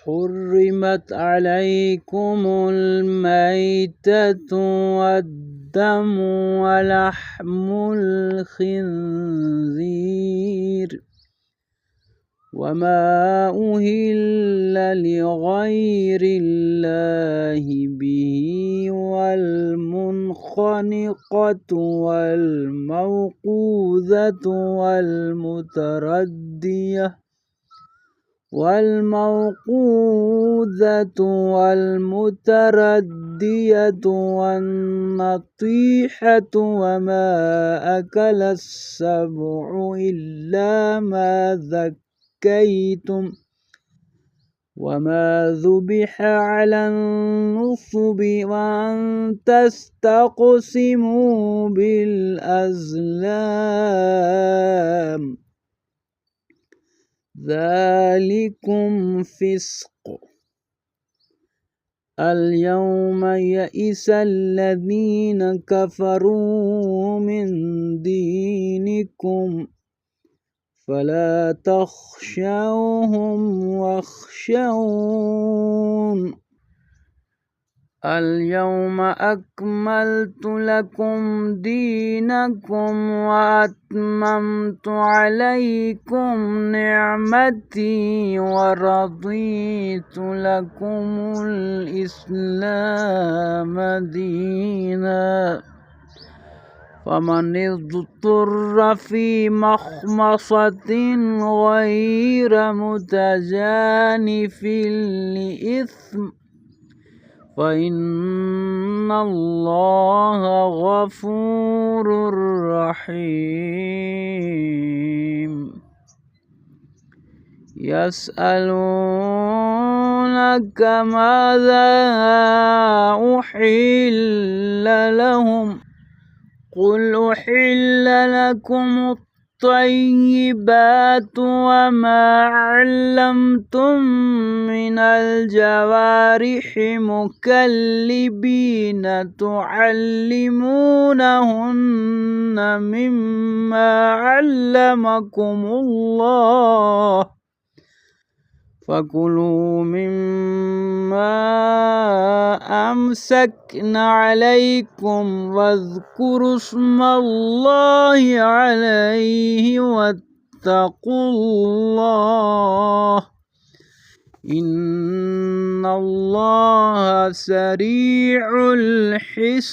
حرمت عليكم الميتة والدم ولحم الخنزير وما أهل لغير الله به والمنخنقة والموقوذة والمتردية والنطيحة وما أكل السبع إلا ما ذكيتم وما ذبح على النصب وأن تستقسموا بالأزلام ذلكم فسق. اليوم يئس الذين كفروا من دينكم فلا تخشوهم واخشون. اليوم أكملت لكم دينكم وأتممت عليكم نعمتي ورضيت لكم الإسلام دينا فمن اضطر في مخمصة غير متجانف لإثم فإن الله غفور رحيم. يسألونك ماذا أحل لهم قل أحل لكم الطيبات وما علمتم من الجوارح مكلبين تعلمونهن مما علمكم الله فكلوا مما أمسكن عليكم واذكروا اسم الله عليه واتقوا الله إن الله سريع الحساب.